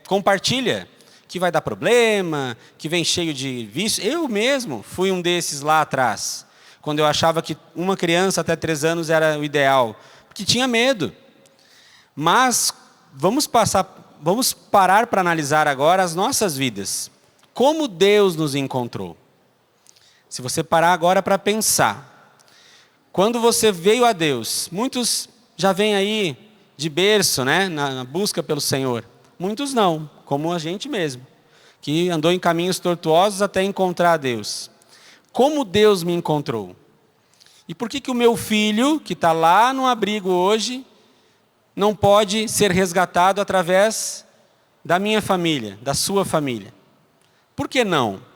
Speaker 1: compartilha, que vai dar problema, que vem cheio de vício. Eu mesmo fui um desses lá atrás, quando eu achava que uma criança até 3 anos era o ideal, porque tinha medo. Mas vamos parar para analisar agora as nossas vidas. Como Deus nos encontrou? Se você parar agora para pensar, quando você veio a Deus, muitos já vêm aí de berço, né, na busca pelo Senhor. Muitos não, como a gente mesmo, que andou em caminhos tortuosos até encontrar a Deus. Como Deus me encontrou? E por que o meu filho, que está lá no abrigo hoje, não pode ser resgatado através da minha família, da sua família? Por que não?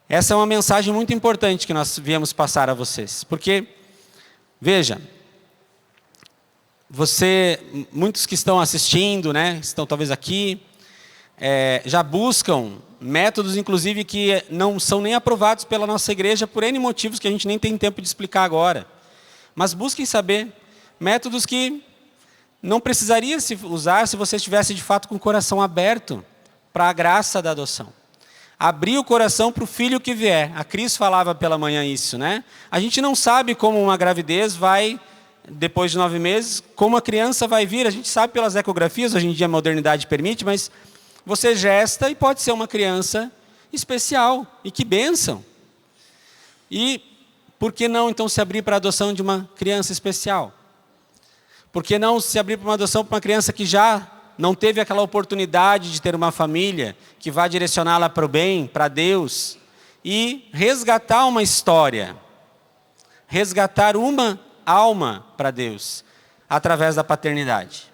Speaker 1: Essa é uma mensagem muito importante que nós viemos passar a vocês. Porque, veja, muitos que estão assistindo, né, estão talvez aqui, já buscam métodos, inclusive, que não são nem aprovados pela nossa igreja por N motivos que a gente nem tem tempo de explicar agora. Mas busquem saber métodos que não precisaria se usar se você estivesse de fato com o coração aberto para a graça da adoção. Abrir o coração para o filho que vier. A Cris falava pela manhã isso, né? A gente não sabe como uma gravidez vai, depois de 9 meses, como a criança vai vir. A gente sabe pelas ecografias, hoje em dia a modernidade permite, mas você gesta e pode ser uma criança especial. E que bênção! E por que não, então, se abrir para a adoção de uma criança especial? Por que não se abrir para uma adoção para uma criança que já não teve aquela oportunidade de ter uma família que vai direcioná-la para o bem, para Deus, e resgatar uma história, resgatar uma alma para Deus, através da paternidade.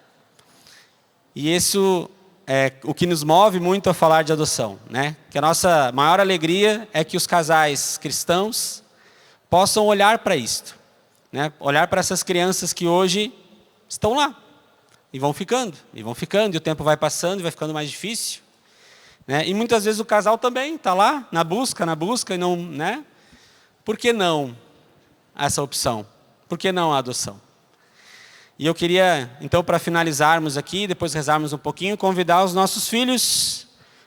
Speaker 1: E isso é o que nos move muito a falar de adoção, né? Que a nossa maior alegria é que os casais cristãos possam olhar para isto, né? Olhar para essas crianças que hoje estão lá, e vão ficando, e o tempo vai passando, e vai ficando mais difícil. Né? E muitas vezes o casal também está lá, na busca, e não, né? Por que não essa opção? Por que não a adoção? E eu queria, então, para finalizarmos aqui, depois rezarmos um pouquinho, convidar os nossos filhos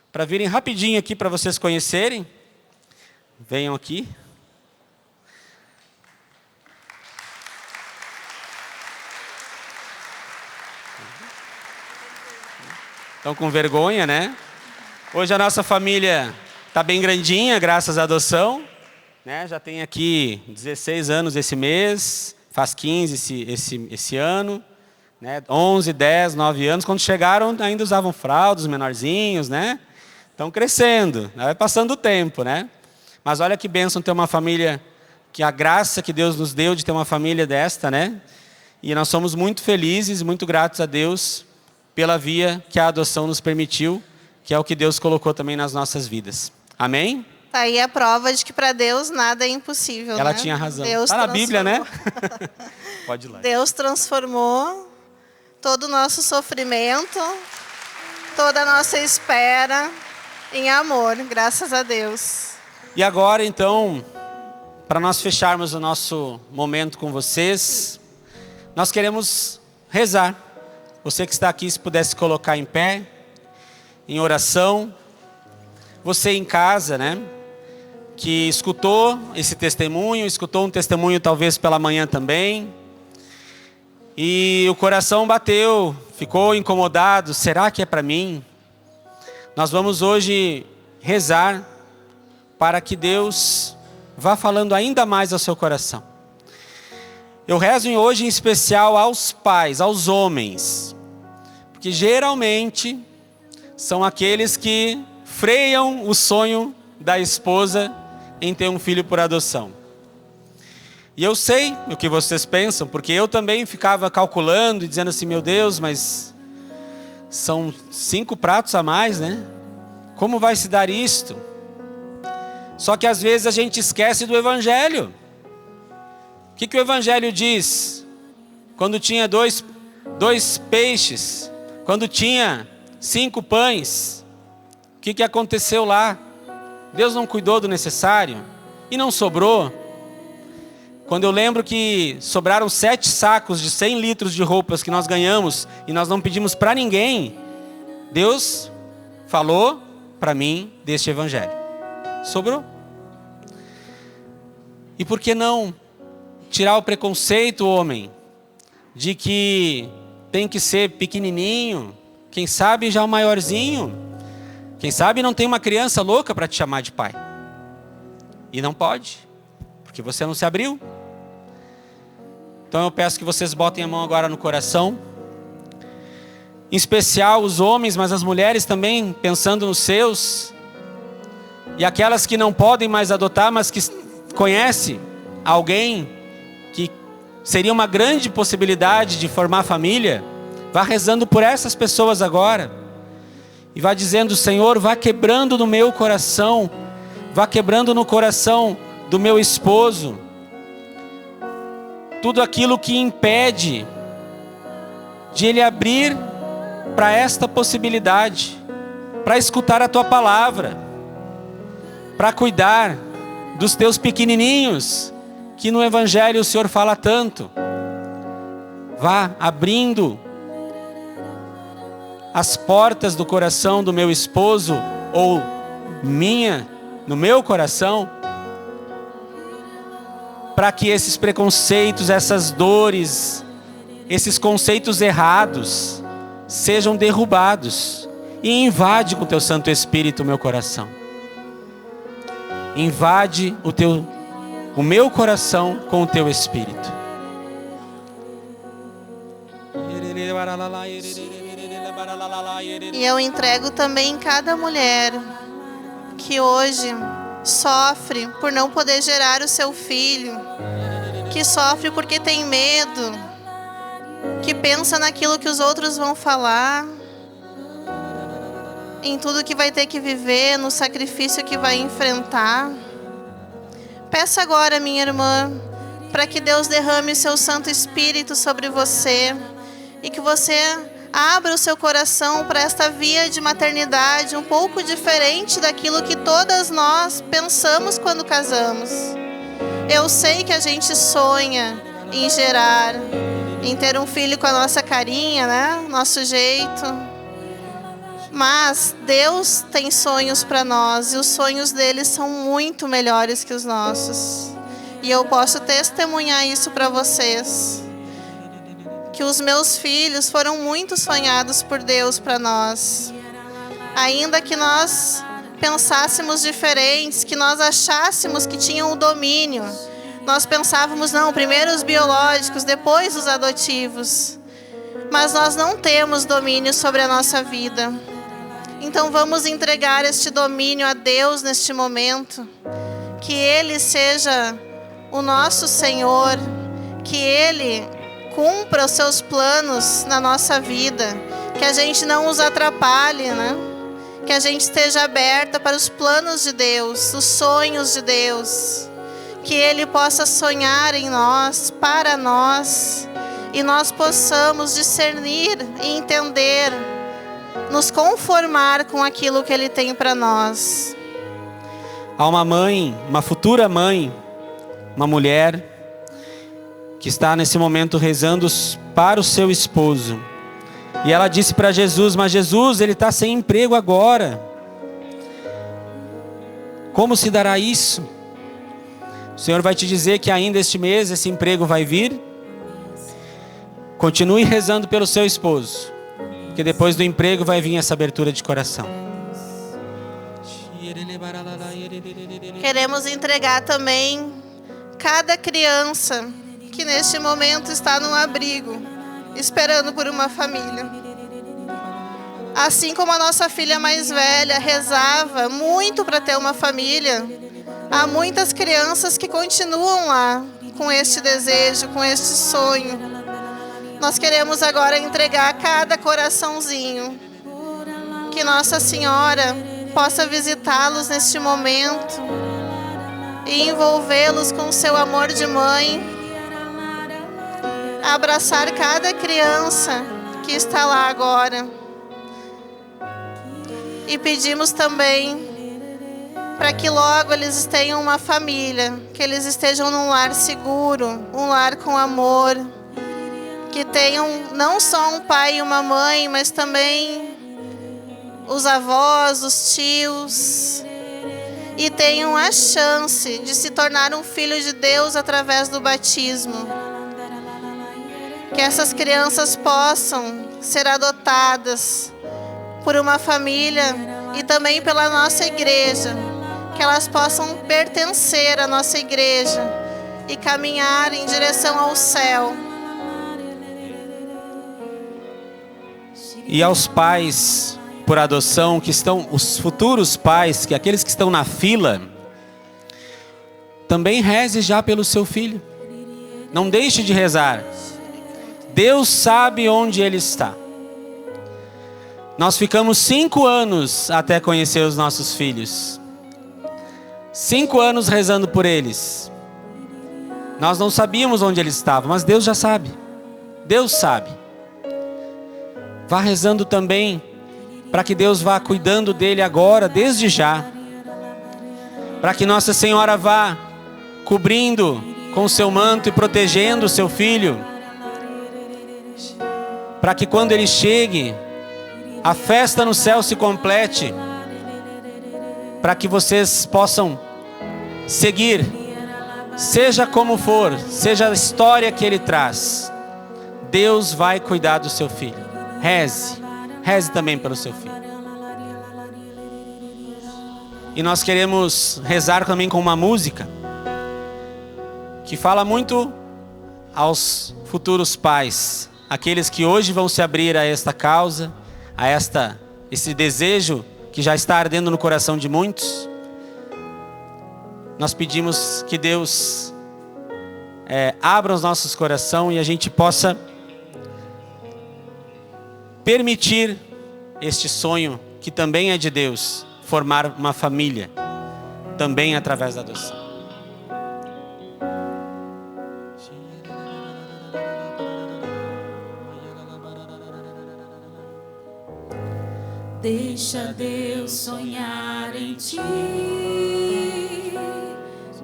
Speaker 1: para virem rapidinho aqui para vocês conhecerem. Venham aqui. Estão com vergonha, né? Hoje a nossa família está bem grandinha, graças à adoção. Né? Já tem aqui 16 anos esse mês, faz 15 esse ano. Né? 11, 10, 9 anos. Quando chegaram, ainda usavam fraldas, menorzinhos, né? Estão crescendo, vai passando o tempo, né? Mas olha que bênção ter uma família, que a graça que Deus nos deu de ter uma família desta, né? E nós somos muito felizes, muito gratos a Deus pela via que a adoção nos permitiu, que é o que Deus colocou também nas nossas vidas. Amém?
Speaker 2: Tá aí a prova de que para Deus nada é impossível.
Speaker 1: Ela
Speaker 2: né?
Speaker 1: tinha razão.
Speaker 2: Deus
Speaker 1: Está na Bíblia, né?
Speaker 2: transformou.
Speaker 1: Pode ir lá.
Speaker 2: Deus transformou todo o nosso sofrimento, toda a nossa espera em amor, graças a Deus.
Speaker 1: E agora, então, para nós fecharmos o nosso momento com vocês, nós queremos rezar. Você que está aqui, se pudesse colocar em pé, em oração. Você em casa, né? Que escutou esse testemunho, escutou um testemunho talvez pela manhã também. E o coração bateu, ficou incomodado. Será que é para mim? Nós vamos hoje rezar para que Deus vá falando ainda mais ao seu coração. Eu rezo hoje em especial aos pais, aos homens, porque geralmente são aqueles que freiam o sonho da esposa em ter um filho por adoção. E eu sei o que vocês pensam, porque eu também ficava calculando e dizendo assim, meu Deus, mas são 5 pratos a mais, né? Como vai se dar isto? Só que às vezes a gente esquece do Evangelho. O que o Evangelho diz? Quando tinha dois peixes, quando tinha 5 pães, o que aconteceu lá? Deus não cuidou do necessário e não sobrou. Quando eu lembro que sobraram 7 sacos de 100 litros de roupas que nós ganhamos e nós não pedimos para ninguém, Deus falou para mim deste Evangelho. Sobrou. E por que não tirar o preconceito, homem, de que tem que ser pequenininho, quem sabe já o maiorzinho, quem sabe não tem uma criança louca para te chamar de pai. E não pode, porque você não se abriu. Então eu peço que vocês botem a mão agora no coração. Em especial os homens, mas as mulheres também, pensando nos seus. E aquelas que não podem mais adotar, mas que conhecem alguém que seria uma grande possibilidade de formar família. Vá rezando por essas pessoas agora. E vá dizendo, Senhor, vá quebrando no meu coração. Vá quebrando no coração do meu esposo tudo aquilo que impede de ele abrir para esta possibilidade, para escutar a tua palavra, para cuidar dos teus pequenininhos, que no Evangelho o Senhor fala tanto. Vá abrindo as portas do coração do meu esposo, ou no meu coração, para que esses preconceitos, essas dores, esses conceitos errados sejam derrubados. E invade com o teu Santo Espírito o meu coração. Invade o meu coração com o teu Espírito.
Speaker 2: E eu entrego também cada mulher que hoje sofre por não poder gerar o seu filho, que sofre porque tem medo, que pensa naquilo que os outros vão falar, em tudo que vai ter que viver, no sacrifício que vai enfrentar. Peça agora, minha irmã, para que Deus derrame o seu Santo Espírito sobre você e que você abra o seu coração para esta via de maternidade um pouco diferente daquilo que todas nós pensamos quando casamos. Eu sei que a gente sonha em gerar, em ter um filho com a nossa carinha, né? Nosso jeito. Mas Deus tem sonhos para nós e os sonhos dele são muito melhores que os nossos. E eu posso testemunhar isso para vocês. Que os meus filhos foram muito sonhados por Deus para nós. Ainda que nós pensássemos diferentes, que nós achássemos que tinham o domínio. Nós pensávamos, não, primeiro os biológicos, depois os adotivos. Mas nós não temos domínio sobre a nossa vida. Então vamos entregar este domínio a Deus neste momento. Que Ele seja o nosso Senhor, que Ele cumpra os seus planos na nossa vida, que a gente não os atrapalhe, né? Que a gente esteja aberta para os planos de Deus, os sonhos de Deus. Que Ele possa sonhar em nós, para nós, e nós possamos discernir e entender, nos conformar com aquilo que Ele tem para nós.
Speaker 1: Há uma mãe, uma futura mãe, uma mulher, que está nesse momento rezando para o seu esposo. E ela disse para Jesus: mas Jesus, ele está sem emprego agora. Como se dará isso? O Senhor vai te dizer que ainda este mês esse emprego vai vir. Continue rezando pelo seu esposo, porque depois do emprego vai vir essa abertura de coração.
Speaker 2: Queremos entregar também cada criança que neste momento está num abrigo, esperando por uma família. Assim como a nossa filha mais velha rezava muito para ter uma família, há muitas crianças que continuam lá com este desejo, com este sonho. Nós queremos agora entregar cada coraçãozinho, que Nossa Senhora possa visitá-los neste momento e envolvê-los com o seu amor de mãe, abraçar cada criança que está lá agora. E pedimos também para que logo eles tenham uma família, que eles estejam num lar seguro, um lar com amor, que tenham não só um pai e uma mãe, mas também os avós, os tios, e tenham a chance de se tornar um filho de Deus através do batismo. Que essas crianças possam ser adotadas por uma família e também pela nossa igreja, que elas possam pertencer à nossa igreja e caminhar em direção ao céu.
Speaker 1: E aos pais por adoção, que estão, os futuros pais, que aqueles que estão na fila, também reze já pelo seu filho. Não deixe de rezar. Deus sabe onde ele está. Nós ficamos 5 anos até conhecer os nossos filhos. 5 anos rezando por eles. Nós não sabíamos onde eles estavam, mas Deus já sabe. Deus sabe. Vá rezando também, para que Deus vá cuidando dele agora, desde já. Para que Nossa Senhora vá cobrindo com o seu manto e protegendo o seu filho. Para que quando ele chegue, a festa no céu se complete. Para que vocês possam seguir, seja como for, seja a história que ele traz. Deus vai cuidar do seu filho. Reze, reze também pelo seu filho. E nós queremos rezar também com uma música que fala muito aos futuros pais, aqueles que hoje vão se abrir a esta causa, a esse desejo que já está ardendo no coração de muitos. Nós pedimos que Deus abra os nossos corações e a gente possa permitir este sonho, que também é de Deus, formar uma família, também através da adoção.
Speaker 3: Deixa Deus sonhar em ti.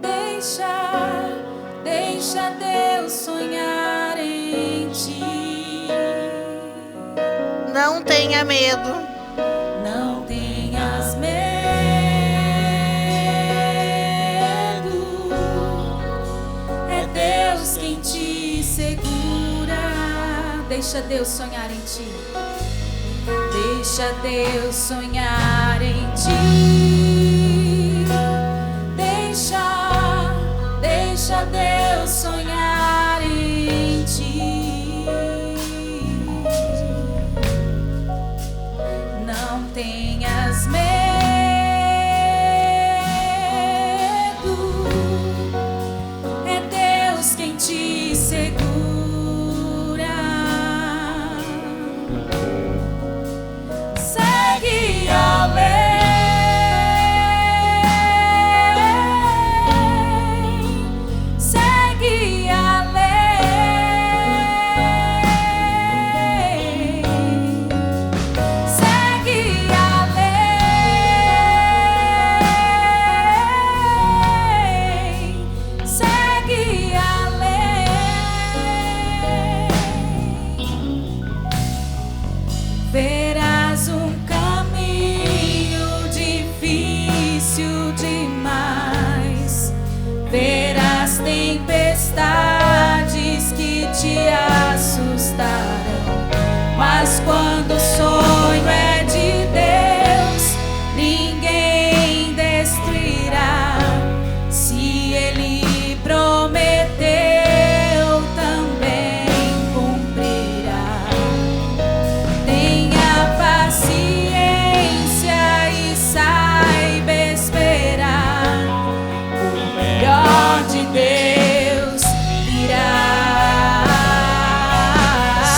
Speaker 3: Deixa Deus sonhar em ti.
Speaker 2: Não tenha medo.
Speaker 3: Não tenhas medo. É Deus quem te segura. Deixa Deus sonhar em ti. Deixa Deus sonhar em ti. Deixa Deus sonhar em ti. Não tenhas medo. É Deus quem te segura. Segue além.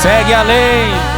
Speaker 1: Segue além.